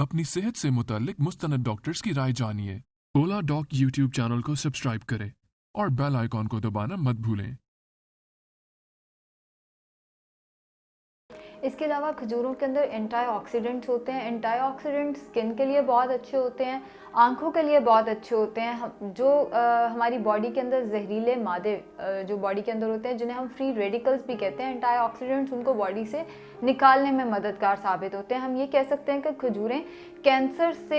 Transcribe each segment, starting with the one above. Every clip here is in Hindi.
अपनी सेहत से मुताल्लिक मुस्तनद डॉक्टर्स की राय जानिए। ओला डॉक यूट्यूब चैनल को सब्सक्राइब करें और बेल आइकॉन को दबाना मत भूलें। इसके अलावा खजूरों के अंदर एंटीऑक्सीडेंट्स होते हैं। एंटीऑक्सीडेंट स्किन के लिए बहुत अच्छे होते हैं, आंखों के लिए बहुत अच्छे होते हैं। हमारी बॉडी के अंदर जहरीले मादे जो बॉडी के अंदर होते हैं, जिन्हें हम फ्री रेडिकल्स भी कहते हैं, एंटीऑक्सीडेंट्स उनको बॉडी से निकालने में मददगार साबित होते हैं। हम ये कह सकते हैं कि खजूरें कैंसर से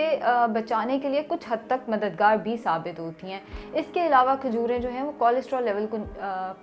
बचाने के लिए कुछ हद तक मददगार भी साबित होती हैं। इसके अलावा खजूरें जो हैं वो कोलेस्ट्रॉल लेवल को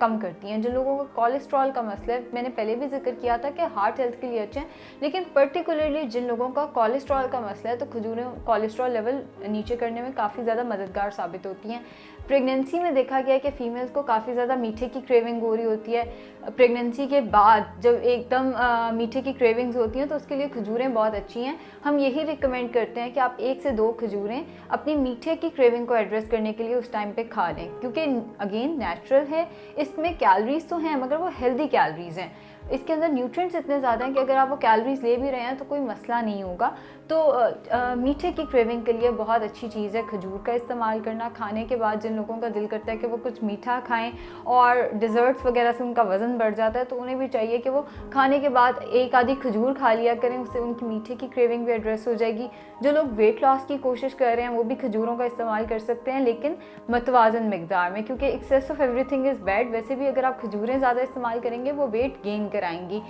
कम करती हैं। जिन लोगों को कोलेस्ट्रॉल का मसला है, मैंने पहले भी जिक्र किया था कि हार्ट हेल्थ के लिए अच्छे हैं, लेकिन पर्टिकुलरली जिन लोगों का कोलेस्ट्रॉल का मसला है तो खजूरें कोलेस्ट्रॉल लेवल नीचे करने में काफ़ी ज़्यादा मददगार साबित होती हैं। प्रेगनेंसी में देखा गया है कि फ़ीमेल्स को काफ़ी ज़्यादा मीठे की क्रेविंग हो रही होती है। प्रेगनेंसी के बाद जब एकदम मीठे की क्रेविंग्स होती हैं तो उसके लिए खजूरें बहुत अच्छी हैं। हम यही रिकमेंड करते हैं कि आप 1 से 2 खजूरें अपनी मीठे की क्रेविंग को एड्रेस करने के लिए उस टाइम पे खा लें, क्योंकि अगेन नेचुरल है, इसमें कैलोरीज तो हैं मगर वो हेल्दी कैलोरीज़ हैं। इसके अंदर न्यूट्रिएंट्स इतने ज़्यादा हैं कि अगर आप वो कैलोरीज ले भी रहे हैं तो कोई मसला नहीं होगा। तो मीठे की क्रेविंग के लिए बहुत अच्छी चीज़ है खजूर का इस्तेमाल करना। खाने के बाद जिन लोगों का दिल करता है कि वो कुछ मीठा खाएं और डिज़र्ट्स वगैरह से उनका वज़न बढ़ जाता है, तो उन्हें भी चाहिए कि वो खाने के बाद एक आधी खजूर खा लिया करें, उससे उनकी मीठे की क्रेविंग भी एड्रेस हो जाएगी। जो लोग वेट लॉस की कोशिश कर रहे हैं वो भी खजूरों का इस्तेमाल कर सकते हैं, लेकिन मतवाज़न मिकदार में, क्योंकि excess of everything is bad. वैसे भी अगर आप खजूरें ज़्यादा इस्तेमाल करेंगे वो वेट गेन कराएंगी।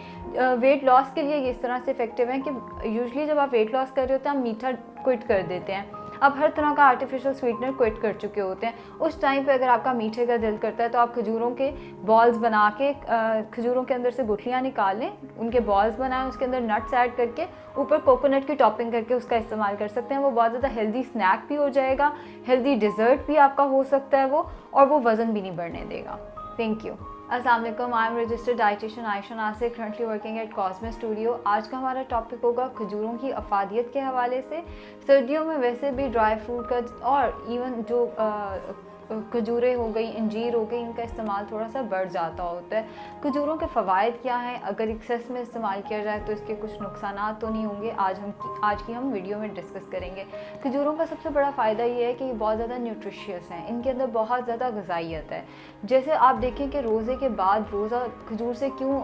वेट लॉस के लिए ये इस तरह से इफेक्टिव है कि यूजुअली जब आप वेट लॉस कर रहे होते हैं आप मीठा क्विट कर देते हैं, आप हर तरह का आर्टिफिशियल स्वीटनर क्विट कर चुके होते हैं। उस टाइम पे अगर आपका मीठे का दिल करता है तो आप खजूरों के बॉल्स बना के खजूरों के अंदर से गुठलियाँ निकाल लें, उनके बॉल्स बनाएं, उसके अंदर नट्स ऐड करके ऊपर कोकोनट की टॉपिंग करके उसका इस्तेमाल कर सकते हैं। वो बहुत ज़्यादा हेल्दी स्नैक भी हो जाएगा, हेल्दी डिज़र्ट भी आपका हो सकता है वो, और वो वज़न भी नहीं बढ़ने देगा। Thank you. अस्सलाम वालेकुम, I am registered dietitian Ayesha Nasir, currently working at Cosme studio. आज का हमारा टॉपिक होगा खजूरों की अफादियत के हवाले से। सर्दियों में वैसे भी ड्राई फ्रूट का और इवन जो खजूरें हो गई, अंजीर हो गई, इनका इस्तेमाल थोड़ा सा बढ़ जाता होता है। खजूरों के फ़वाइद क्या हैं, अगर एक्सेस में इस्तेमाल किया जाए तो इसके कुछ नुकसान तो नहीं होंगे, आज की हम वीडियो में डिस्कस करेंगे। खजूरों का सबसे बड़ा फ़ायदा ये है कि ये बहुत ज़्यादा न्यूट्रिशियस हैं, इनके अंदर बहुत ज़्यादा ग़िज़ाइयत है। जैसे आप देखें कि रोज़े के बाद रोज़ा खजूर से क्यों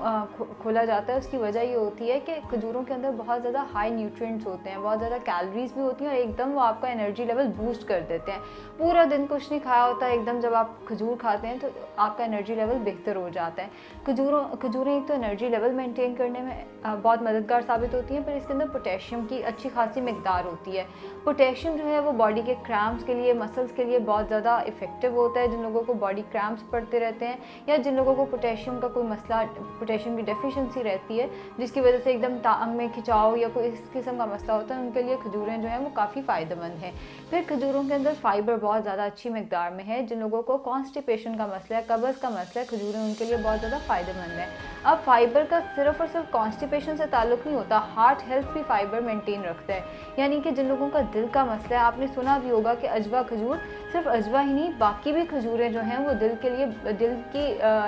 खोला जाता है, उसकी वजह ये होती है कि खजूरों के अंदर बहुत ज़्यादा हाई न्यूट्रिएंट्स होते हैं, बहुत ज़्यादा कैलोरीज भी होती हैं और एकदम वो आपका एनर्जी लेवल बूस्ट कर देते हैं। पूरा दिन कुछ नहीं खाया होता है, एकदम जब आप खजूर खाते हैं तो आपका एनर्जी लेवल बेहतर हो जाता है। खजूरें एक तो एनर्जी लेवल मेंटेन करने में बहुत मददगार साबित होती हैं, पर इसके अंदर पोटेशियम की अच्छी खासी मिकदार होती है। पोटेशियम जो है वो बॉडी के क्रैम्प्स के लिए, मसल्स के लिए बहुत ज़्यादा इफेक्टिव होता है। जिन लोगों को बॉडी क्रैम्प्स पड़ते रहते हैं या जिन लोगों को पोटेशियम का कोई मसला, पोटेशियम की डेफिशिएंसी रहती है जिसकी वजह से एकदम टांग में खिंचाव या कोई इस किस्म का मसला होता है, उनके लिए खजूरें जो हैं वो काफ़ी फ़ायदेमंद हैं। फिर खजूरों के अंदर फाइबर बहुत ज़्यादा अच्छी मिकदार में है। जिन लोगों को कॉन्स्टिपेशन का मसला है, कब्ज़ का मसला है, खजूरें उनके लिए बहुत ज़्यादा फ़ायदेमंद है। अब फाइबर का सिर्फ और सिर्फ कॉन्स्टिपेशन से ताल्लुक़ नहीं होता, हार्ट हेल्थ भी फाइबर मेंटेन रखता है। यानी कि जिन लोगों का दिल का मसला है, आपने सुना भी होगा कि अजवा खजूर, सिर्फ अजवा ही नहीं बाकी भी खजूरें जो हैं वो दिल की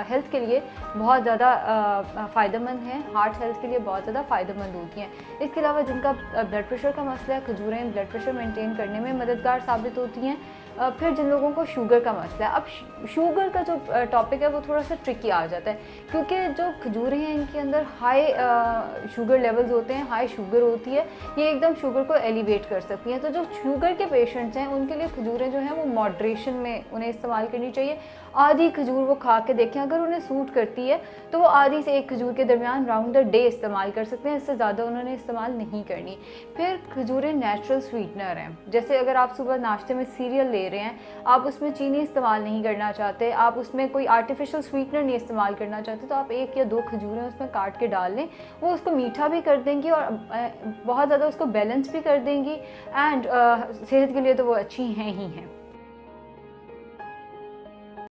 हेल्थ के लिए बहुत ज़्यादा फ़ायदेमंद हैं, हार्ट हेल्थ के लिए बहुत ज़्यादा फ़ायदेमंद होती हैं। इसके अलावा जिनका ब्लड प्रेशर का मसला है, खजूरें ब्लड प्रेशर मेंटेन करने में मददगार साबित होती हैं। फिर जिन लोगों को शुगर का मसला है, अब शुगर का जो टॉपिक है वो थोड़ा सा ट्रिकी आ जाता है, क्योंकि जो खजूरें हैं इनके अंदर हाई शुगर लेवल्स होते हैं, हाई शुगर होती है, ये एकदम शुगर को एलिवेट कर सकती हैं। तो जो शुगर के पेशेंट्स हैं उनके लिए खजूरें जो हैं वो मॉडरेशन में उन्हें इस्तेमाल करनी चाहिए। आधी खजूर वो खा के देखें, अगर उन्हें सूट करती है तो वो आधी से 1 खजूर के दरमियान राउंड द डे इस्तेमाल कर सकते हैं, इससे ज़्यादा उन्होंने इस्तेमाल नहीं करनी। फिर खजूरें नेचुरल स्वीटनर हैं। जैसे अगर आप सुबह नाश्ते में सीरियल ले रहे हैं, आप उसमें चीनी इस्तेमाल नहीं करना चाहते, आप उसमें कोई आर्टिफिशियल स्वीटनर नहीं इस्तेमाल करना चाहते, तो आप 1 या 2 खजूरें उसमें काट के डाल लें, वो उसको मीठा भी कर देंगी और बहुत ज़्यादा उसको बैलेंस भी कर देंगी, एंड सेहत के लिए तो वो अच्छी हैं ही हैं।